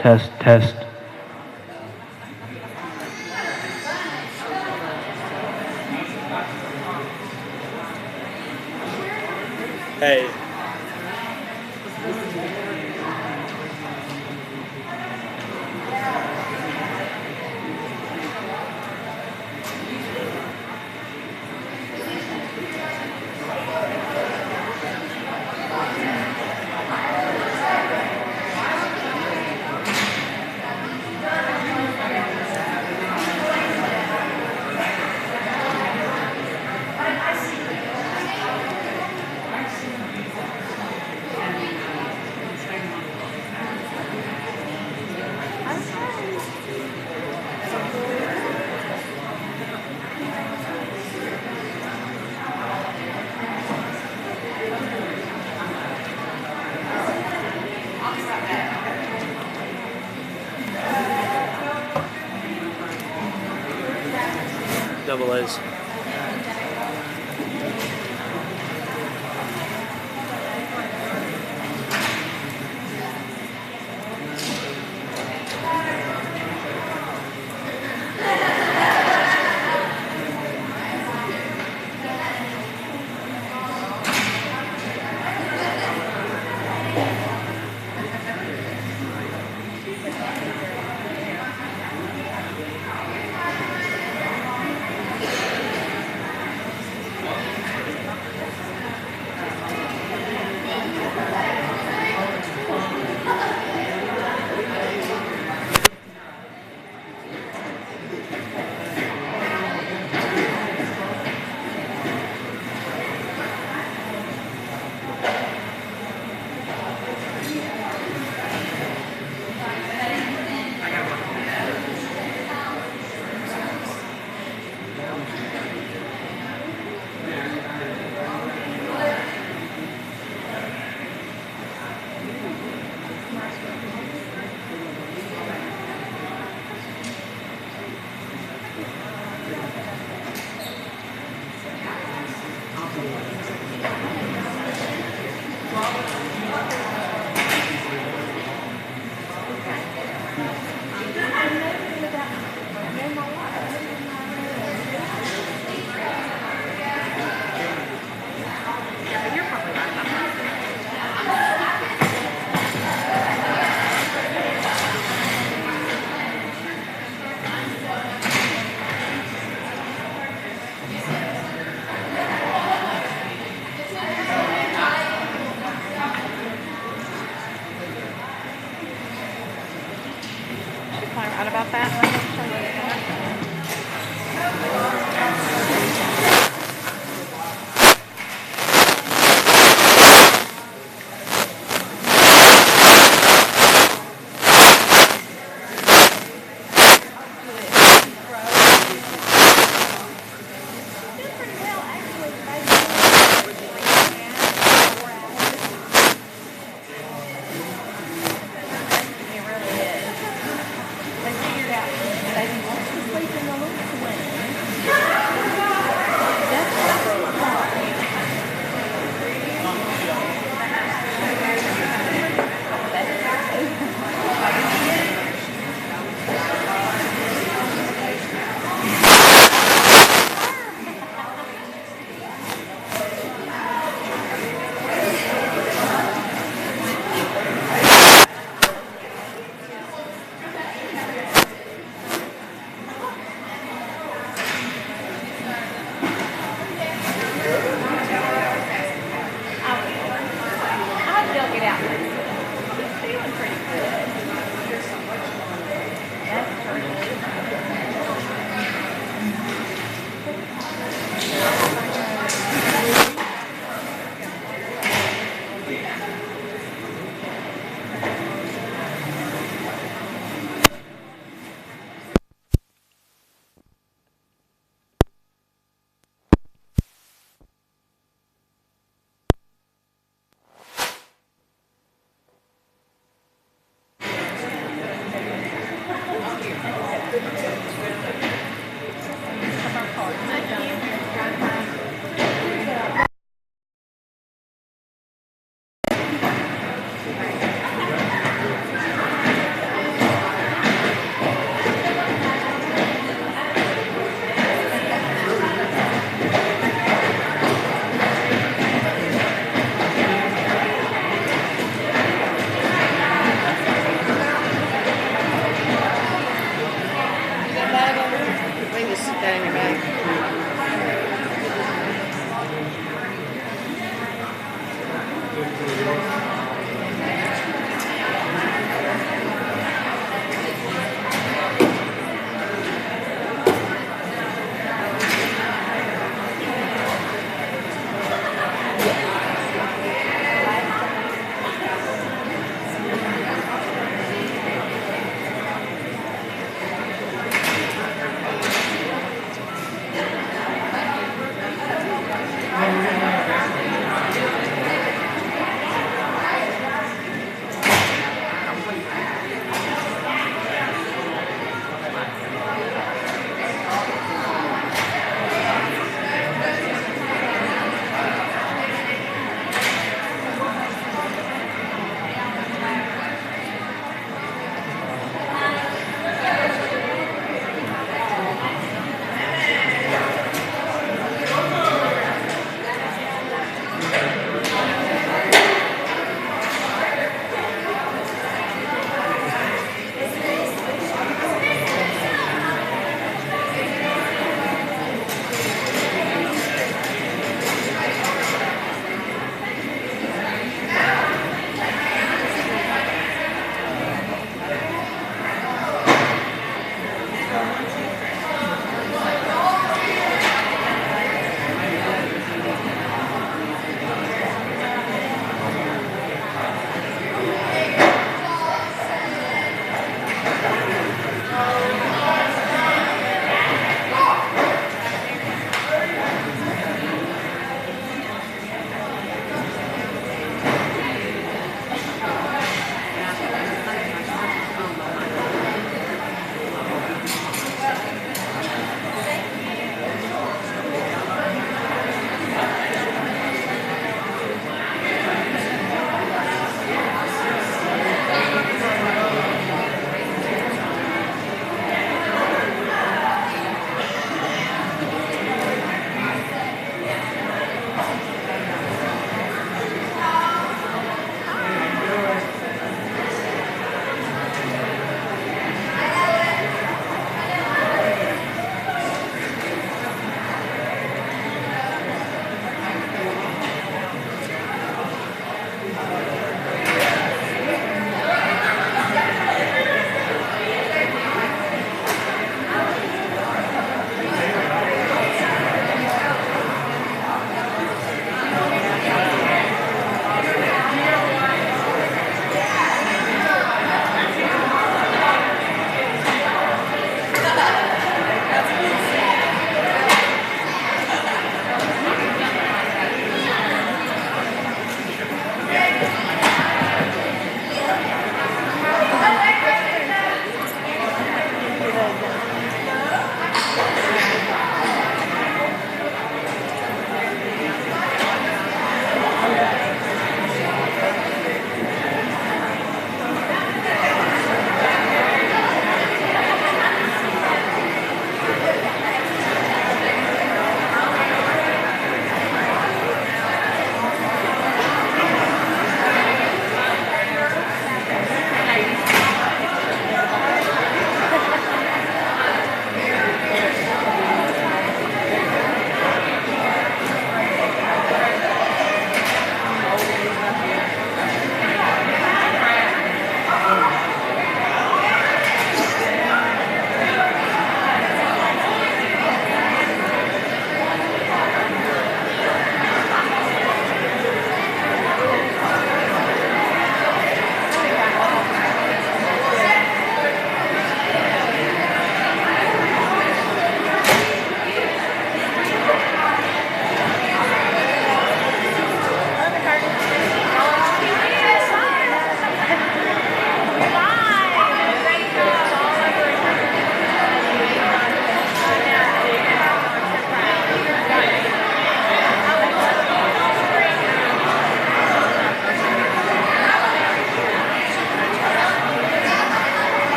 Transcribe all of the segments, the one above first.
Test, test. Hey. Double A's.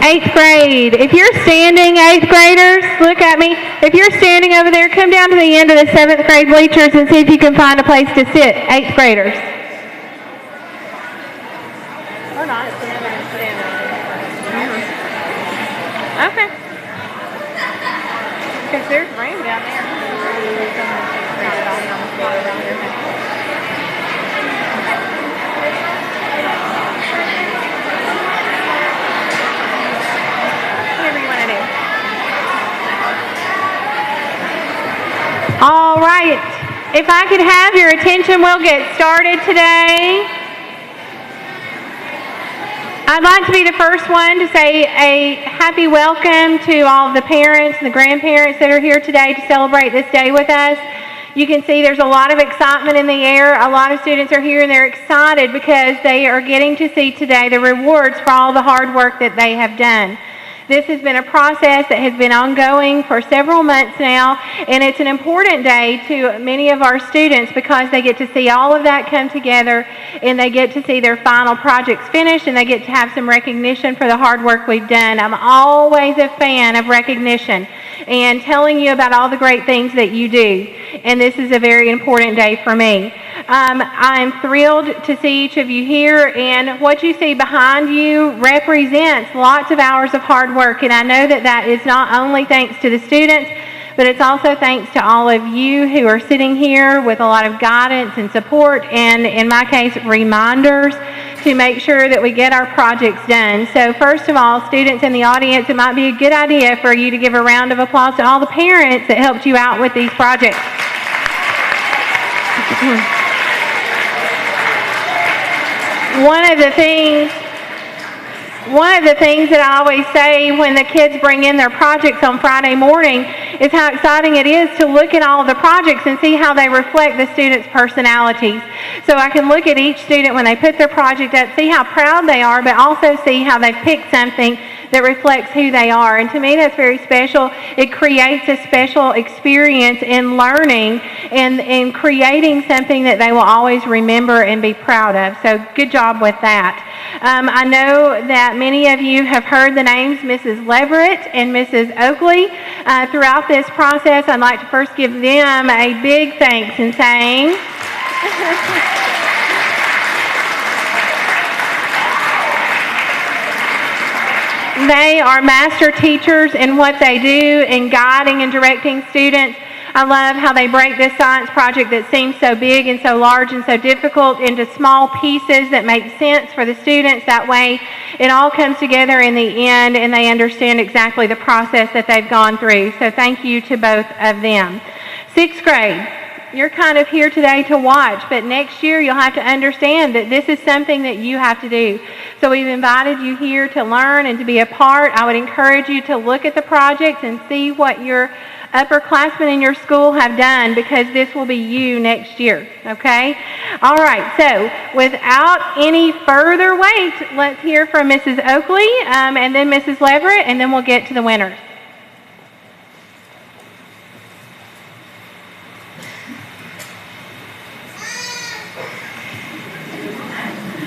8th grade. If you're standing, 8th graders, look at me. If you're standing over there, come down to the end of the 7th grade bleachers and see if you can find a place to sit, 8th graders. Or not, it's another one standing. Okay. Because there's rain down there. All right, if I could have your attention, we'll get started today. I'd like to be the first one to say a happy welcome to all of the parents and the grandparents that are here today to celebrate this day with us. You can see there's a lot of excitement in the air. A lot of students are here and they're excited because they are getting to see today the rewards for all the hard work that they have done. This has been a process that has been ongoing for several months now, and it's an important day to many of our students because they get to see all of that come together, and they get to see their final projects finished, and they get to have some recognition for the hard work we've done. I'm always a fan of recognition and telling you about all the great things that you do, and this is a very important day for me. I'm thrilled to see each of you here, and what you see behind you represents lots of hours of hard work, and I know that that is not only thanks to the students, but it's also thanks to all of you who are sitting here with a lot of guidance and support, and in my case, reminders to make sure that we get our projects done. So first of all, students in the audience, it might be a good idea for you to give a round of applause to all the parents that helped you out with these projects. One of the things that I always say when the kids bring in their projects on Friday morning is how exciting it is to look at all of the projects and see how they reflect the students' personalities. So I can look at each student when they put their project up, see how proud they are, but also see how they've picked something that reflects who they are. And to me, that's very special. It creates a special experience in learning and in creating something that they will always remember and be proud of. So good job with that. I know that many of you have heard the names Mrs. Leverett and Mrs. Oakley. Throughout this process, I'd like to first give them a big thanks in saying... They are master teachers in what they do in guiding and directing students. I love how they break this science project that seems so big and so large and so difficult into small pieces that make sense for the students. That way it all comes together in the end and they understand exactly the process that they've gone through. So thank you to both of them. 6th grade. You're kind of here today to watch, but next year you'll have to understand that this is something that you have to do. So we've invited you here to learn and to be a part. I would encourage you to look at the projects and see what your upperclassmen in your school have done, because this will be you next year, okay? All right, so without any further wait, let's hear from Mrs. Oakley and then Mrs. Leverett, and then we'll get to the winners.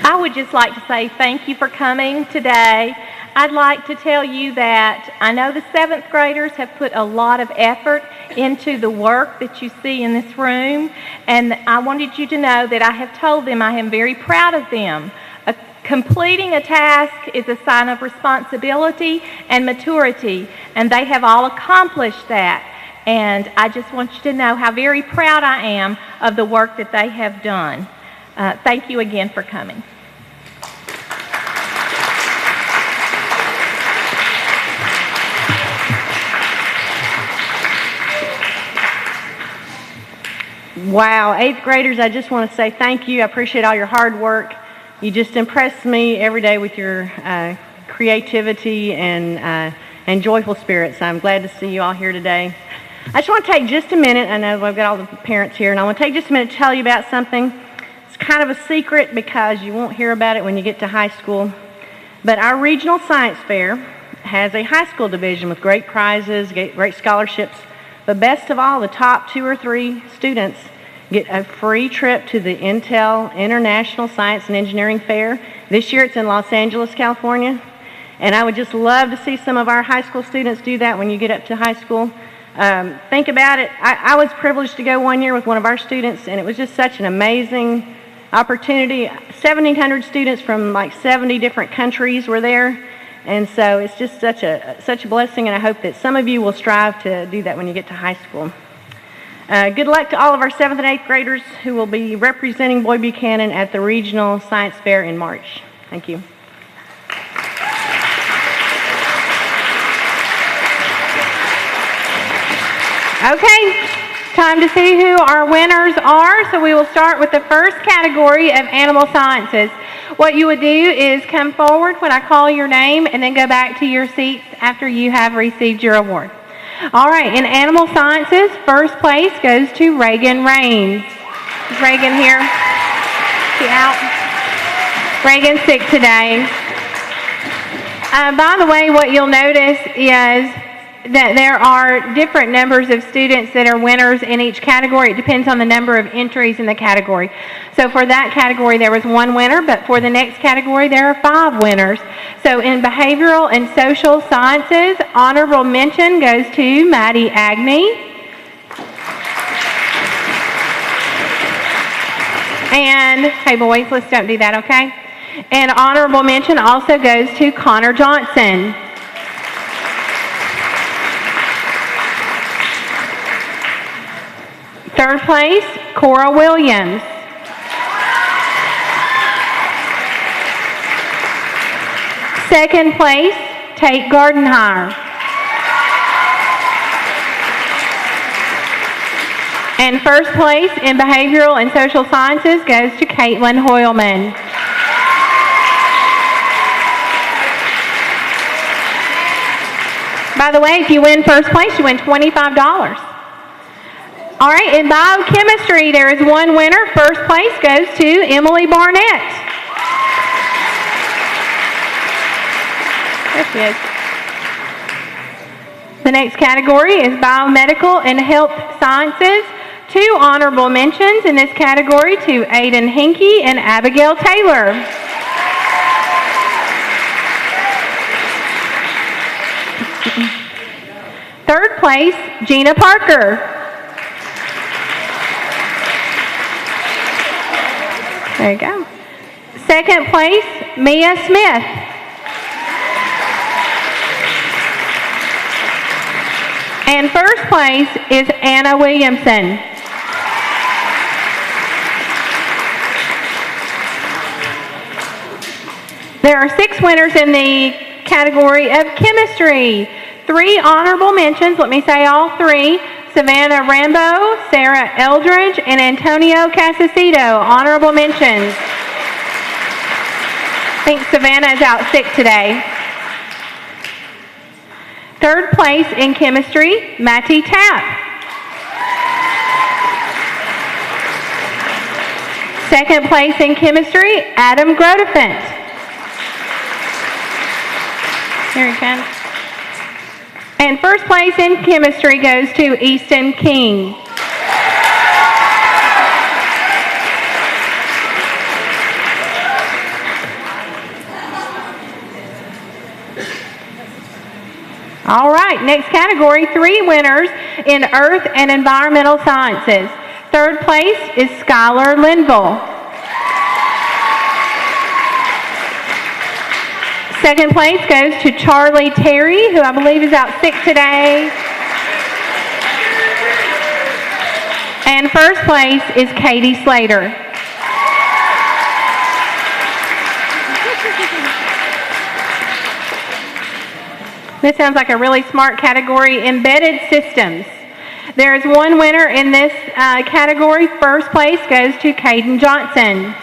I would just like to say thank you for coming today. I'd like to tell you that I know the 7th graders have put a lot of effort into the work that you see in this room, and I wanted you to know that I have told them I am very proud of them. Completing a task is a sign of responsibility and maturity, and they have all accomplished that. And I just want you to know how very proud I am of the work that they have done. Thank you again for coming. Wow, 8th graders, I just want to say thank you. I appreciate all your hard work. You just impress me every day with your creativity and joyful spirits. I'm glad to see you all here today. I just want to take just a minute. I know I've got all the parents here, and I want to take just a minute to tell you about something. It's kind of a secret because you won't hear about it when you get to high school. But our regional science fair has a high school division with great prizes, great scholarships. But best of all, the top 2 or 3 students get a free trip to the Intel International Science and Engineering Fair. This year it's in Los Angeles, California. And I would just love to see some of our high school students do that when you get up to high school. Think about it. I was privileged to go one year with one of our students, and it was just such an amazing opportunity. 1,700 students from like 70 different countries were there. And so it's just such a blessing, and I hope that some of you will strive to do that when you get to high school. Good luck to all of our 7th and 8th graders who will be representing Boyd-Buchanan at the Regional Science Fair in March. Thank you. Okay, time to see who our winners are. So we will start with the first category of animal sciences. What you would do is come forward when I call your name and then go back to your seats after you have received your award. All right, in animal sciences, first place goes to Reagan Raines. Is Reagan here? Is she out? Reagan's sick today. By the way, what you'll notice is that there are different numbers of students that are winners in each category. It depends on the number of entries in the category. So for that category, there was one winner, but for the next category, there are 5 winners. So in behavioral and social sciences, honorable mention goes to Maddie Agnew. And, hey boys, let's don't do that, okay? And honorable mention also goes to Connor Johnson. Third place, Cora Williams. Second place, Tate Gardenhire. And first place in behavioral and social sciences goes to Caitlin Hoyleman. By the way, if you win first place, you win $25. All right, in biochemistry, there is one winner. First place goes to Emily Barnett. There she is. The next category is biomedical and health sciences. 2 honorable mentions in this category to Aiden Hinkey and Abigail Taylor. Third place, Gina Parker. There you go. Second place, Mia Smith. And first place is Anna Williamson. There are 6 winners in the category of chemistry. 3 honorable mentions, let me say all 3. Savannah Rambo, Sarah Eldridge, and Antonio Casasito. Honorable mentions. I think Savannah is out sick today. Third place in chemistry, Matty Tapp. Second place in chemistry, Adam Grodefant. Here he comes. And first place in chemistry goes to Easton King. All right, next category, 3 winners in earth and environmental sciences. Third place is Skylar Linville. Second place goes to Charlie Terry, who I believe is out sick today. And first place is Katie Slater. This sounds like a really smart category, embedded systems. There is one winner in this category. First place goes to Caden Johnson.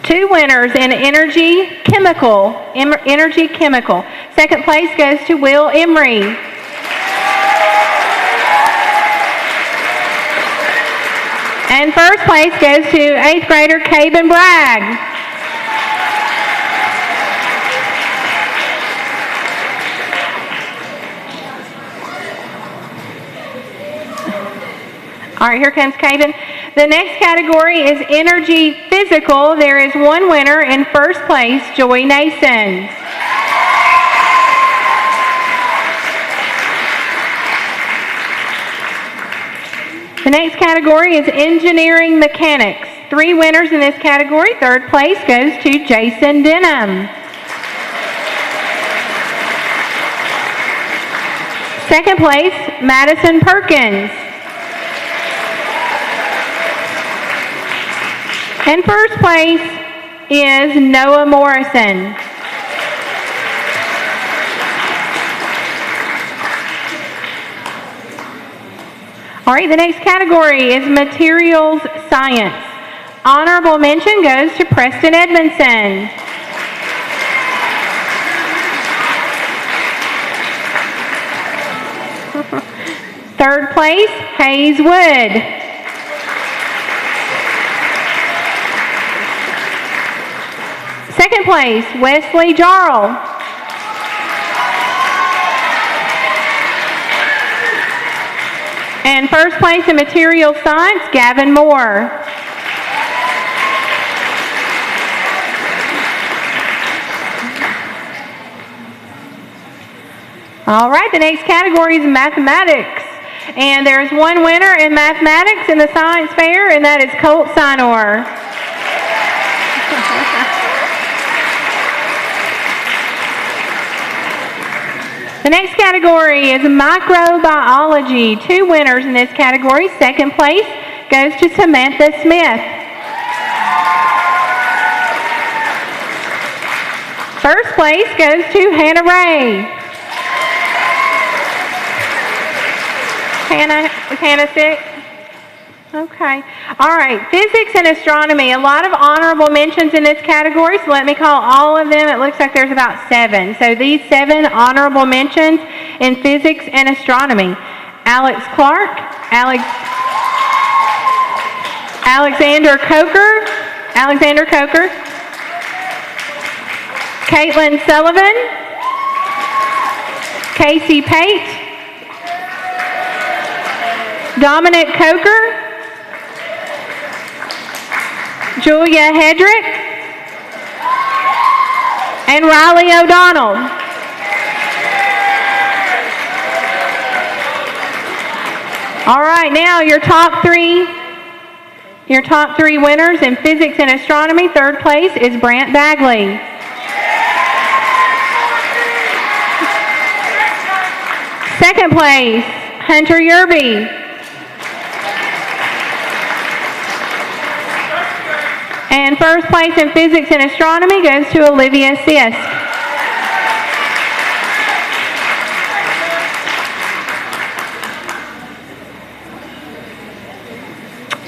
Two winners in energy chemical. Second place goes to Will Emery. And first place goes to 8th grader Caben Bragg. All right, here comes Caben. The next category is Energy Physical. There is one winner in first place, Joy Nason. The next category is Engineering Mechanics. 3 winners in this category. Third place goes to Jason Denham. Second place, Madison Perkins. And first place is Noah Morrison. All right, the next category is Materials Science. Honorable mention goes to Preston Edmondson. Third place, Hayes Wood. Second place, Wesley Jarl. And first place in Materials Science, Gavin Moore. All right, the next category is Mathematics. And there's one winner in Mathematics in the Science Fair, and that is Colt Sinor. The next category is Microbiology. 2 winners in this category. Second place goes to Samantha Smith. First place goes to Hannah Ray. Is Hannah sick? Okay. All right. Physics and astronomy. A lot of honorable mentions in this category, so let me call all of them. It looks like there's about 7. So these 7 honorable mentions in physics and astronomy. Alex Clark, Alexander Coker, Caitlin Sullivan, Casey Pate, Dominic Coker, Julia Hedrick, and Riley O'Donnell. All right, now your top three winners in physics and astronomy. Third place is Brant Bagley. Second place, Hunter Yerby. And first place in physics and astronomy goes to Olivia Sisk.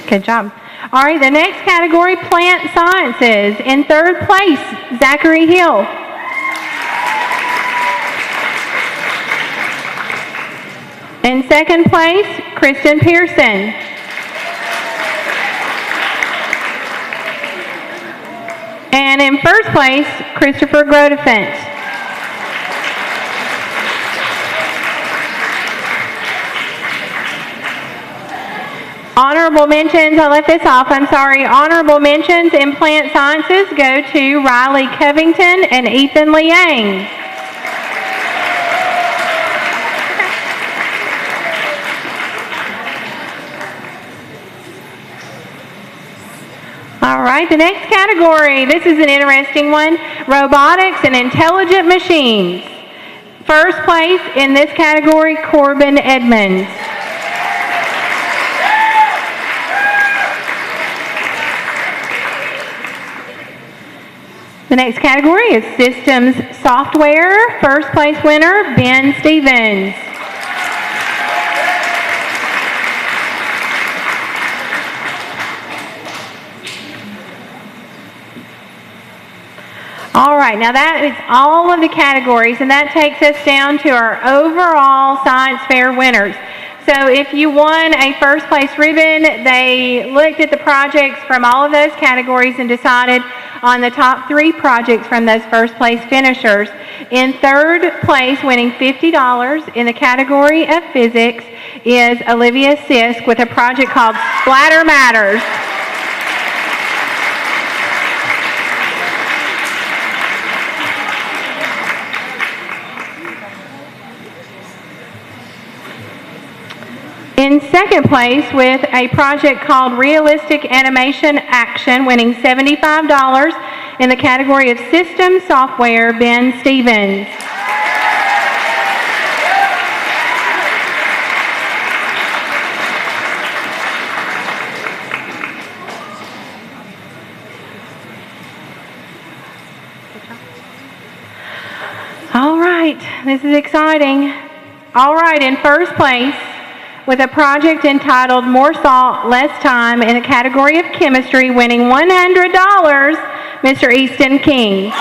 Good job. All right, the next category, Plant Sciences. In third place, Zachary Hill. In second place, Kristen Pearson. And in first place, Christopher Grodefent. Honorable mentions, I left this off, I'm sorry. Honorable mentions in Plant Sciences go to Riley Covington and Ethan Liang. All right, the next category, this is an interesting one, Robotics and Intelligent Machines. First place in this category, Corbin Edmonds. The next category is Systems Software. First place winner, Ben Stevens. All right, now that is all of the categories, and that takes us down to our overall science fair winners. So if you won a first place ribbon, they looked at the projects from all of those categories and decided on the top 3 projects from those first place finishers. In third place, winning $50 in the category of physics, is Olivia Sisk with a project called Splatter Matters. In second place with a project called Realistic Animation Action, winning $75 in the category of System Software, Ben Stevens. All right, this is exciting. All right, in first place, with a project entitled More Salt, Less Time in the category of Chemistry, winning $100, Mr. Easton King.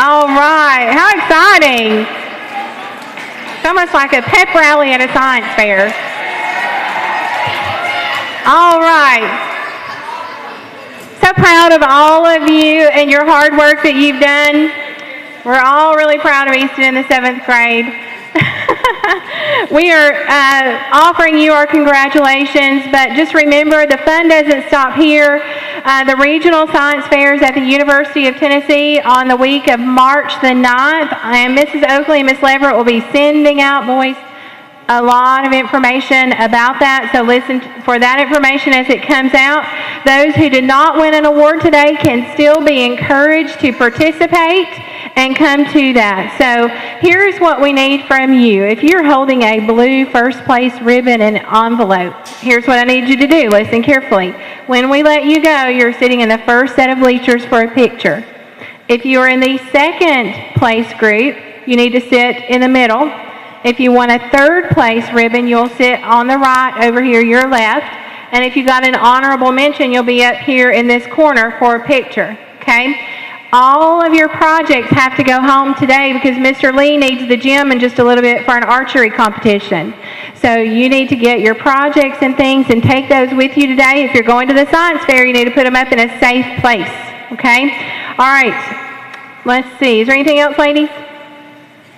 All right, how exciting. It's almost like a pep rally at a science fair. All right. So proud of all of you and your hard work that you've done. We're all really proud of Easton in the 7th grade. We are offering you our congratulations, but just remember the fun doesn't stop here. The regional science fairs at the University of Tennessee on the week of March the 9th, and Mrs. Oakley and Miss Leverett will be sending out, boys, a lot of information about that, so listen for that information as it comes out. Those who did not win an award today can still be encouraged to participate and come to that. So here's what we need from you. If you're holding a blue first place ribbon and envelope, here's what I need you to do. Listen carefully. When we let you go, you're sitting in the first set of bleachers for a picture. If you're in the second place group, you need to sit in the middle. If you want a third place ribbon, you'll sit on the right over here, your left. And if you got an honorable mention, you'll be up here in this corner for a picture, okay? All of your projects have to go home today because Mr. Lee needs the gym in just a little bit for an archery competition. So you need to get your projects and things and take those with you today. If you're going to the science fair, you need to put them up in a safe place, okay? All right, let's see. Is there anything else, ladies?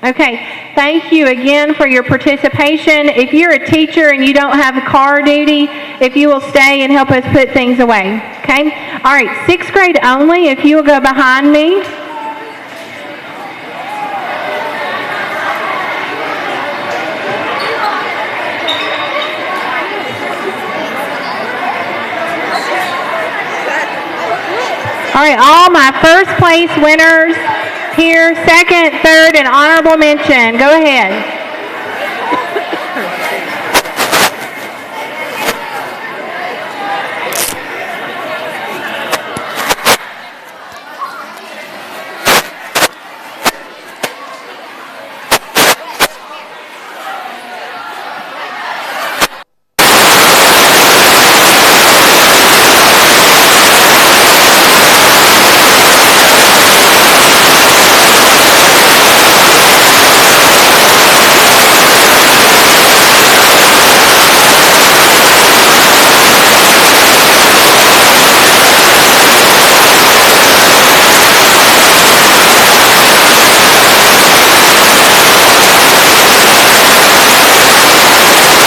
Okay, thank you again for your participation. If you're a teacher and you don't have car duty, if you will stay and help us put things away, okay? All right, 6th grade only, if you will go behind me. All right, all my first place winners here, second, third, and honorable mention. Go ahead.